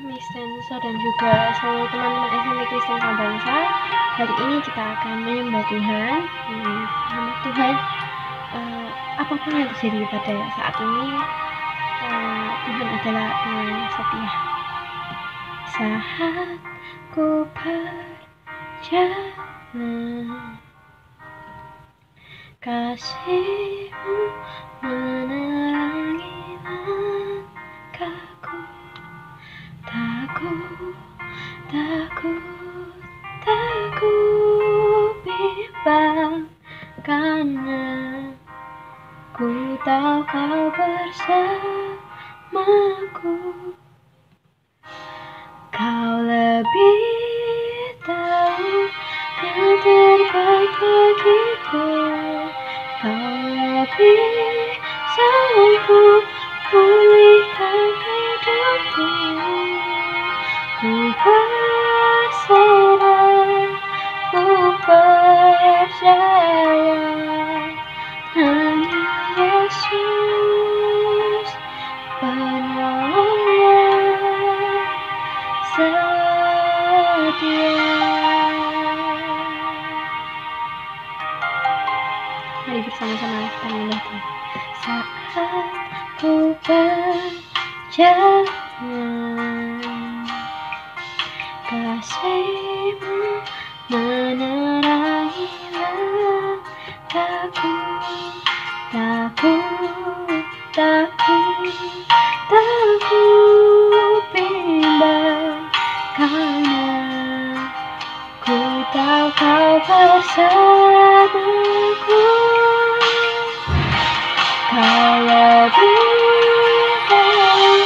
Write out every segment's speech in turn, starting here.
Miss Tenso dan juga seluruh teman-teman SMP Kristen Sabangsa. Hari ini kita akan menyembah Tuhan. Nama Tuhan, apapun yang terjadi pada saat ini, Tuhan adalah Tuhan yang setia. Saat ku berjalan, kasih-Mu menerangi langkahku. Takut bimbang, karena ku tahu Kau bersamaku. Kau lebih tahu yang terbaik bagiku. Kau lebih sanggup pulihkan hidupku. Ku berserah, ku percaya, hanya Yesus penolongnya setia. Mari bersama-sama kita menyembah Tuhan. Saat ku berjalan, kasih-Mu menerangi langkahku. Takut bimbang, karena ku tahu Kau bersamaku. Kau lebih tahu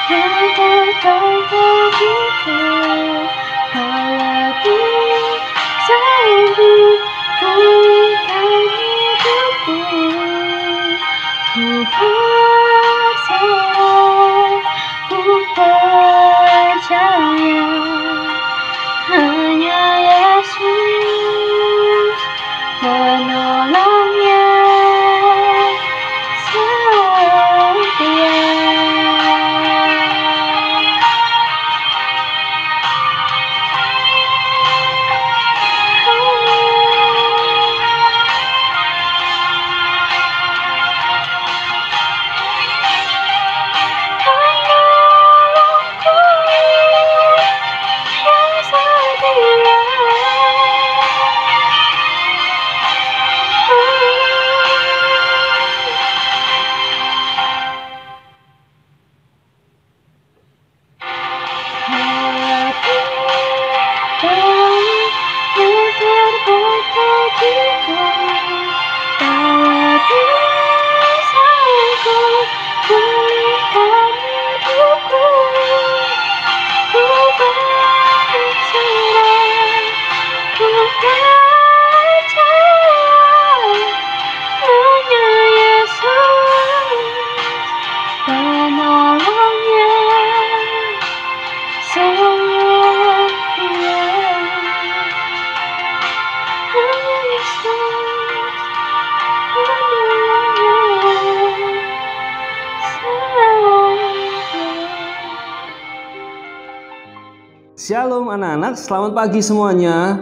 yang terbaik bagiku. Kau lebih sanggup pulihkan hidupku. Ku berserah, ku percaya, hanya Yesus penolongnya setia. Shalom anak-anak, selamat pagi semuanya.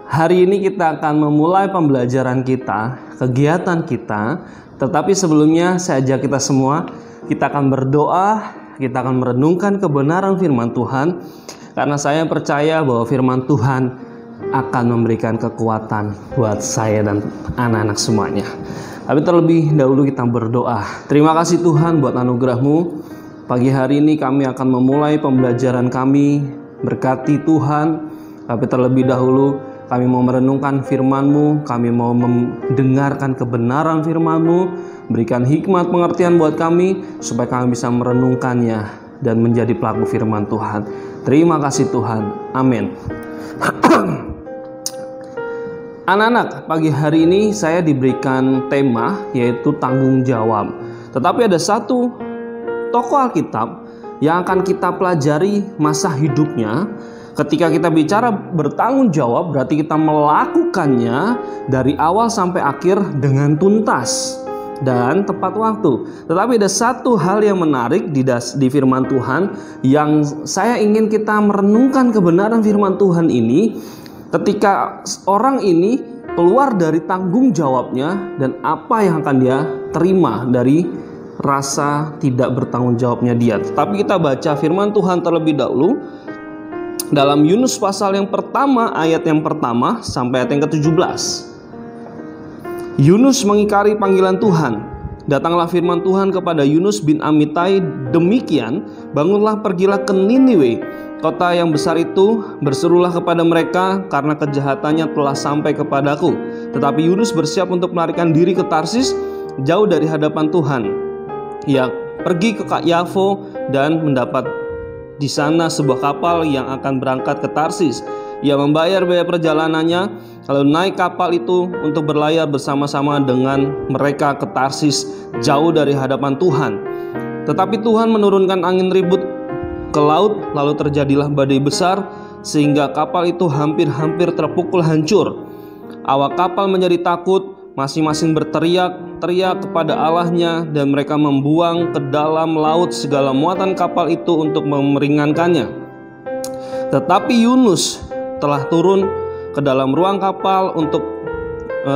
Hari ini kita akan memulai pembelajaran kita, kegiatan kita. Tetapi sebelumnya saya ajak kita semua, kita akan berdoa, kita akan merenungkan kebenaran firman Tuhan. Karena saya percaya bahwa firman Tuhan akan memberikan kekuatan buat saya dan anak-anak semuanya. Tapi terlebih dahulu kita berdoa. Terima kasih Tuhan buat anugerah-Mu. Pagi hari ini kami akan memulai pembelajaran kami. Berkati Tuhan, tapi terlebih dahulu kami mau merenungkan firman-Mu, kami mau mendengarkan kebenaran firman-Mu, berikan hikmat pengertian buat kami, supaya kami bisa merenungkannya dan menjadi pelaku firman Tuhan. Terima kasih Tuhan, amin. Anak-anak, pagi hari ini saya diberikan tema yaitu tanggung jawab. Tetapi ada satu tokoh Alkitab yang akan kita pelajari masa hidupnya. Ketika kita bicara bertanggung jawab, berarti kita melakukannya dari awal sampai akhir dengan tuntas. dan tepat waktu. Tetapi ada satu hal yang menarik di firman Tuhan yang saya ingin kita merenungkan kebenaran firman Tuhan ini ketika orang ini keluar dari tanggung jawabnya dan apa yang akan dia terima dari rasa tidak bertanggung jawabnya dia. Tapi kita baca firman Tuhan terlebih dahulu dalam Yunus pasal yang pertama, ayat yang pertama sampai ayat yang ke-17. Yunus mengingkari panggilan Tuhan. Datanglah firman Tuhan kepada Yunus bin Amittai demikian, bangunlah, pergilah ke Niniwe, kota yang besar itu, berserulah kepada mereka karena kejahatannya telah sampai kepadaku. Tetapi Yunus bersiap untuk melarikan diri ke Tarsis, jauh dari hadapan Tuhan. Ia pergi ke Yafo dan mendapat di sana sebuah kapal yang akan berangkat ke Tarsis. Ia membayar biaya perjalanannya, lalu naik kapal itu untuk berlayar bersama-sama dengan mereka ke Tarsis, jauh dari hadapan Tuhan. Tetapi Tuhan menurunkan angin ribut ke laut, lalu terjadilah badai besar, sehingga kapal itu hampir-hampir terpukul hancur. Awak kapal menjadi takut, masing-masing berteriak-teriak kepada Allahnya, dan mereka membuang ke dalam laut segala muatan kapal itu untuk meringankannya. Tetapi Yunus telah turun ke dalam ruang kapal untuk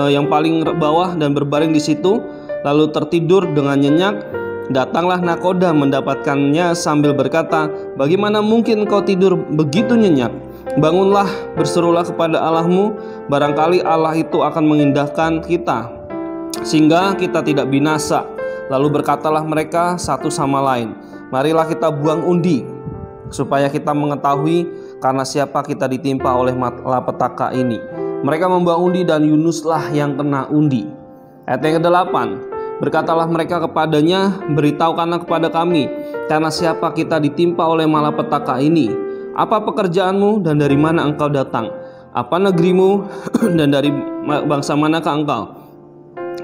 yang paling bawah dan berbaring di situ, lalu tertidur dengan nyenyak. Datanglah nakoda mendapatkannya sambil berkata, "Bagaimana mungkin kau tidur begitu nyenyak? Bangunlah, berserulah kepada Allahmu, barangkali Allah itu akan mengindahkan kita sehingga kita tidak binasa." Lalu berkatalah mereka satu sama lain, "Marilah kita buang undi supaya kita mengetahui karena siapa kita ditimpa oleh malapetaka ini." Mereka membuang undi dan Yunuslah yang kena undi. Ayat yang ke-8, berkatalah mereka kepadanya, "Beritahukanlah kepada kami, karena siapa kita ditimpa oleh malapetaka ini? Apa pekerjaanmu dan dari mana engkau datang? Apa negerimu dan dari bangsa manakah engkau?"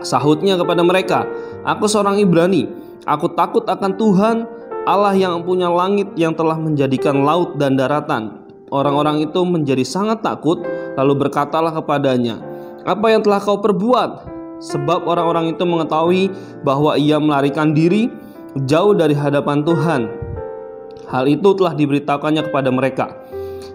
Sahutnya kepada mereka, "Aku seorang Ibrani. Aku takut akan Tuhan, Allah yang punya langit, yang telah menjadikan laut dan daratan." Orang-orang itu menjadi sangat takut, lalu berkatalah kepadanya, "Apa yang telah kau perbuat?" Sebab orang-orang itu mengetahui bahwa ia melarikan diri jauh dari hadapan Tuhan. Hal itu telah diberitakannya kepada mereka.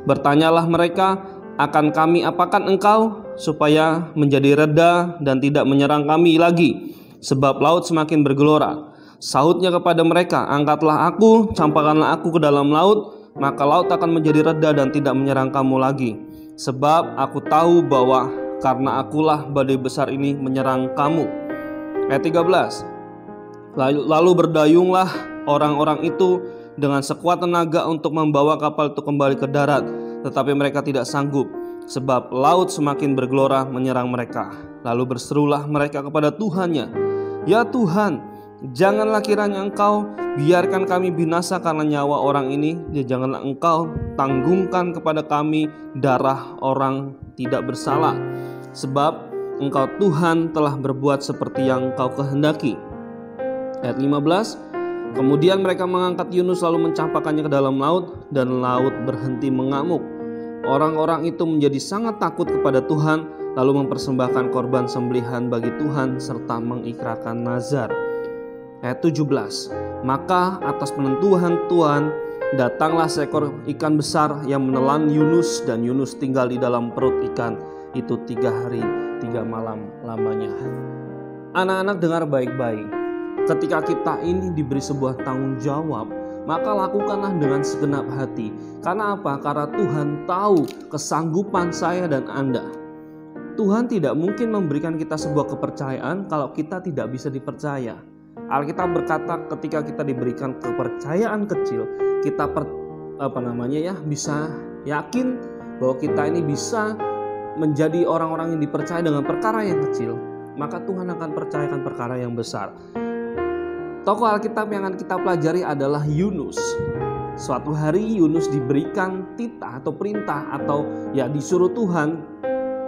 Bertanyalah mereka, "Akan kami apakan engkau supaya menjadi reda dan tidak menyerang kami lagi? Sebab laut semakin bergelora." Sahutnya kepada mereka, "Angkatlah aku, campakkanlah aku ke dalam laut, maka laut akan menjadi reda dan tidak menyerang kamu lagi. Sebab aku tahu bahwa karena akulah badai besar ini menyerang kamu." Ayat 13. Lalu berdayunglah orang-orang itu dengan sekuat tenaga untuk membawa kapal itu kembali ke darat. Tetapi mereka tidak sanggup, sebab laut semakin bergelora menyerang mereka. Lalu berserulah mereka kepada Tuhannya, "Ya Tuhan, janganlah kiranya engkau biarkan kami binasa karena nyawa orang ini, dan janganlah engkau tanggungkan kepada kami darah orang tidak bersalah. Sebab engkau Tuhan telah berbuat seperti yang engkau kehendaki." Ayat 15. Kemudian mereka mengangkat Yunus lalu mencampakkannya ke dalam laut, dan laut berhenti mengamuk. Orang-orang itu menjadi sangat takut kepada Tuhan, lalu mempersembahkan korban sembelihan bagi Tuhan serta mengikrarkan nazar. Ayat 17. Maka atas penentuan Tuhan datanglah seekor ikan besar yang menelan Yunus, dan Yunus tinggal di dalam perut ikan itu 3 hari 3 malam lamanya. Anak-anak, dengar baik-baik. Ketika kita ini diberi sebuah tanggung jawab, maka lakukanlah dengan segenap hati. Karena apa? Karena Tuhan tahu kesanggupan saya dan Anda. Tuhan tidak mungkin memberikan kita sebuah kepercayaan kalau kita tidak bisa dipercaya. Alkitab berkata ketika kita diberikan kepercayaan kecil, kita bisa yakin bahwa kita ini bisa menjadi orang-orang yang dipercaya dengan perkara yang kecil, maka Tuhan akan percayakan perkara yang besar. Tokoh Alkitab yang akan kita pelajari adalah Yunus. Suatu hari Yunus diberikan titah atau perintah atau disuruh Tuhan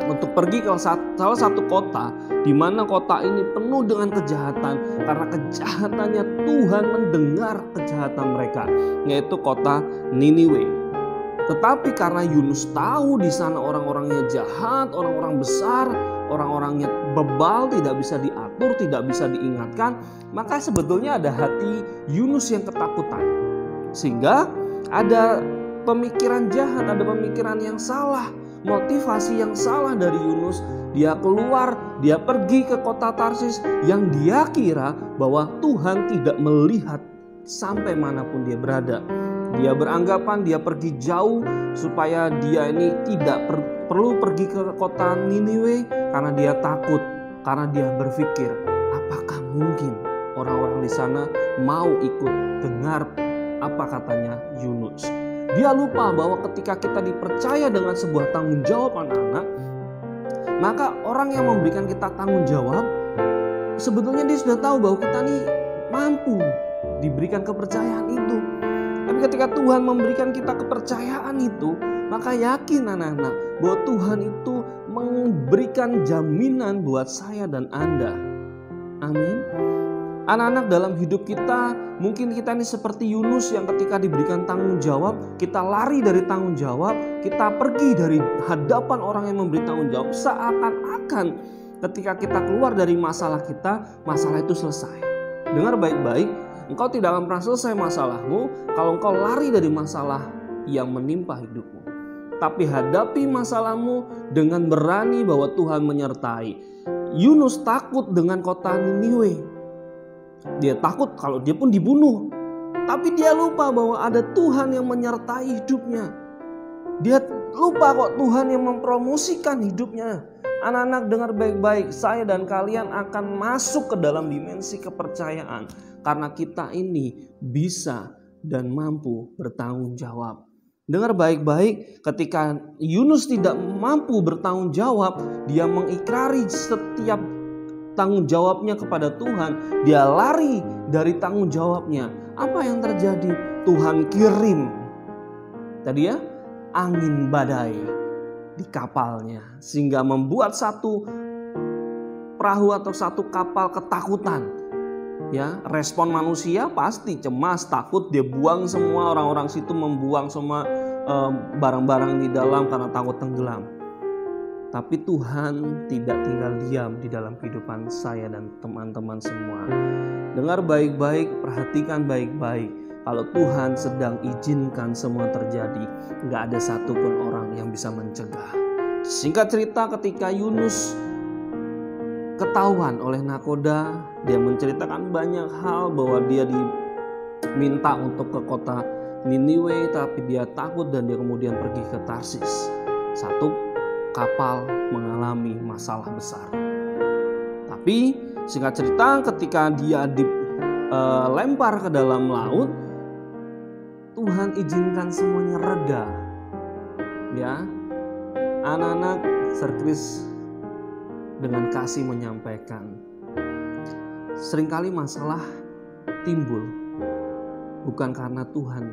untuk pergi ke salah satu kota, di mana kota ini penuh dengan kejahatan. Karena kejahatannya Tuhan mendengar kejahatan mereka, yaitu kota Niniwe. Tetapi karena Yunus tahu di sana orang-orangnya jahat, orang-orang besar, orang-orangnya bebal, tidak bisa diatur, diatur, tidak bisa diingatkan, maka sebetulnya ada hati Yunus yang ketakutan. Sehingga ada pemikiran jahat, ada pemikiran yang salah, motivasi yang salah dari Yunus. Dia keluar, dia pergi ke kota Tarsis yang dia kira bahwa Tuhan tidak melihat sampai manapun dia berada. Dia beranggapan dia pergi jauh supaya dia ini tidak perlu pergi ke kota Niniwe karena dia takut, karena dia berpikir apakah mungkin orang-orang di sana mau ikut dengar apa katanya Yunus. Dia lupa bahwa ketika kita dipercaya dengan sebuah tanggung jawab anak-anak, maka orang yang memberikan kita tanggung jawab sebetulnya dia sudah tahu bahwa kita ini mampu diberikan kepercayaan itu. Tapi ketika Tuhan memberikan kita kepercayaan itu, maka yakin anak-anak bahwa Tuhan itu memberikan jaminan buat saya dan Anda. Amin. Anak-anak, dalam hidup kita, mungkin kita ini seperti Yunus yang ketika diberikan tanggung jawab, kita lari dari tanggung jawab, kita pergi dari hadapan orang yang memberi tanggung jawab, seakan-akan ketika kita keluar dari masalah kita, masalah itu selesai. Dengar baik-baik, engkau tidak akan pernah selesai masalahmu kalau engkau lari dari masalah yang menimpa hidupmu. Tapi hadapi masalahmu dengan berani bahwa Tuhan menyertai. Yunus takut dengan kota Niniwe. Dia takut kalau dia pun dibunuh. Tapi dia lupa bahwa ada Tuhan yang menyertai hidupnya. Dia lupa kok Tuhan yang mempromosikan hidupnya. Anak-anak, dengar baik-baik, saya dan kalian akan masuk ke dalam dimensi kepercayaan karena kita ini bisa dan mampu bertanggung jawab. Dengar baik-baik, ketika Yunus tidak mampu bertanggung jawab, dia mengikrari setiap tanggung jawabnya kepada Tuhan. Dia lari dari tanggung jawabnya. Apa yang terjadi? Tuhan kirim tadi ya, angin badai di kapalnya, sehingga membuat satu perahu atau satu kapal ketakutan. Ya, respon manusia pasti cemas, takut, dia buang semua, orang-orang situ membuang semua barang-barang di dalam karena takut tenggelam. Tapi Tuhan tidak tinggal diam di dalam kehidupan saya dan teman-teman semua. Dengar baik-baik, perhatikan baik-baik. Kalau Tuhan sedang izinkan semua terjadi, nggak ada satupun orang yang bisa mencegah. Singkat cerita, ketika Yunus ketahuan oleh nakoda, dia menceritakan banyak hal bahwa dia diminta untuk ke kota Niniwe, tapi dia takut dan dia kemudian pergi ke Tarsis. Satu kapal mengalami masalah besar. Tapi singkat cerita, ketika dia dilempar ke dalam laut, Tuhan izinkan semuanya reda. Ya, anak-anak Serkris dengan kasih menyampaikan, seringkali masalah timbul bukan karena Tuhan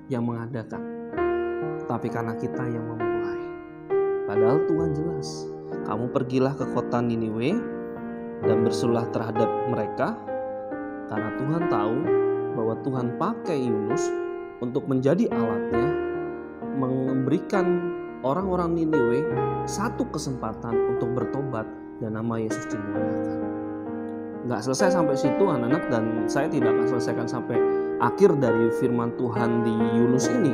yang mengadakan, tapi karena kita yang memulai. Padahal Tuhan jelas, kamu pergilah ke kota Niniwe dan berserulah terhadap mereka, karena Tuhan tahu bahwa Tuhan pakai Yunus untuk menjadi alatnya, memberikan orang-orang Niniwe satu kesempatan untuk bertobat dan nama Yesus dimuliakan. Nggak selesai sampai situ anak-anak, dan saya tidak akan selesaikan sampai akhir dari firman Tuhan di Yunus ini.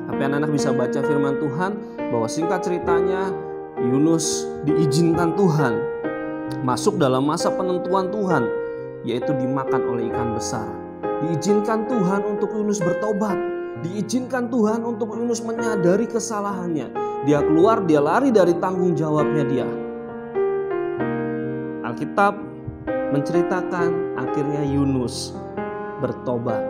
Tapi anak-anak bisa baca firman Tuhan bahwa singkat ceritanya Yunus diizinkan Tuhan masuk dalam masa penentuan Tuhan, yaitu dimakan oleh ikan besar. Diizinkan Tuhan untuk Yunus bertobat. Diizinkan Tuhan untuk Yunus menyadari kesalahannya. Dia keluar, dia lari dari tanggung jawabnya dia. Alkitab menceritakan akhirnya Yunus bertobat,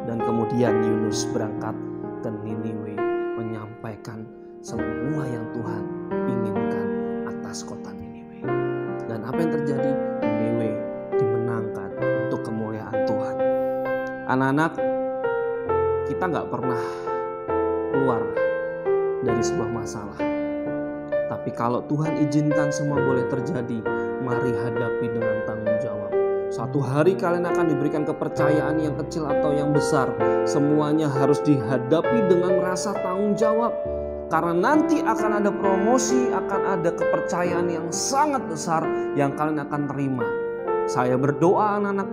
dan kemudian Yunus berangkat ke Niniwe menyampaikan semua yang Tuhan inginkan atas kota Niniwe. Dan apa yang terjadi? Niniwe dimenangkan untuk kemuliaan Tuhan. Anak-anak, kita gak pernah keluar dari sebuah masalah. Tapi kalau Tuhan izinkan semua boleh terjadi, mari hadapi dengan tanggung jawab. Suatu hari kalian akan diberikan kepercayaan yang kecil atau yang besar. Semuanya harus dihadapi dengan rasa tanggung jawab. Karena nanti akan ada promosi, akan ada kepercayaan yang sangat besar yang kalian akan terima. Saya berdoa anak-anak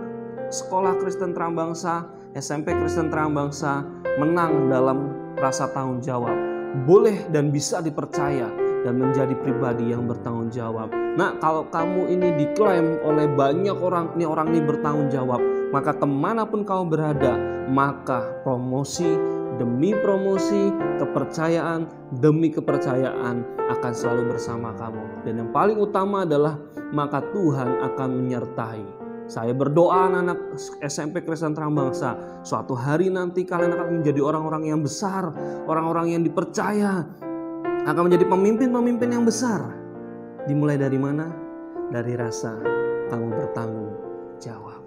sekolah Kristen Terang Bangsa, SMP Kristen Terang Bangsa menang dalam rasa tanggung jawab, boleh dan bisa dipercaya, dan menjadi pribadi yang bertanggung jawab. Nah, kalau kamu ini diklaim oleh banyak orang ini bertanggung jawab, maka kemanapun kamu berada, maka promosi demi promosi, kepercayaan demi kepercayaan akan selalu bersama kamu. Dan yang paling utama adalah maka Tuhan akan menyertai. Saya berdoa anak-anak SMP Kristen Terang Bangsa, suatu hari nanti kalian akan menjadi orang-orang yang besar, orang-orang yang dipercaya, akan menjadi pemimpin-pemimpin yang besar. Dimulai dari mana? Dari rasa kamu bertanggung jawab.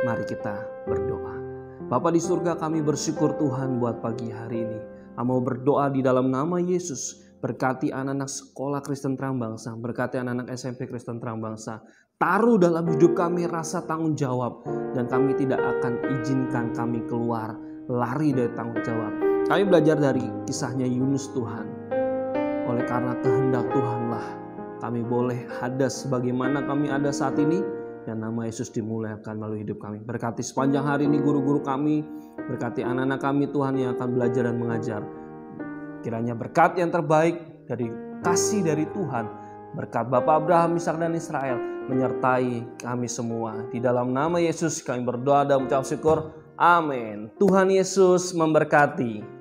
Mari kita berdoa. Bapa di surga, kami bersyukur Tuhan buat pagi hari ini. Kami mau berdoa di dalam nama Yesus. Berkati anak-anak sekolah Kristen Terang Bangsa, berkati anak-anak SMP Kristen Terang Bangsa. Taruh dalam hidup kami rasa tanggung jawab, dan kami tidak akan izinkan kami keluar lari dari tanggung jawab. Kami belajar dari kisahnya Yunus Tuhan. Oleh karena kehendak Tuhanlah kami boleh ada sebagaimana kami ada saat ini, dan nama Yesus dimuliakan melalui hidup kami. Berkati sepanjang hari ini guru-guru kami, berkati anak-anak kami Tuhan yang akan belajar dan mengajar. Kiranya berkat yang terbaik dari kasih dari Tuhan, berkat Bapak Abraham, Ishak dan Israel menyertai kami semua. Di dalam nama Yesus kami berdoa dan mengucap syukur. Amin. Tuhan Yesus memberkati.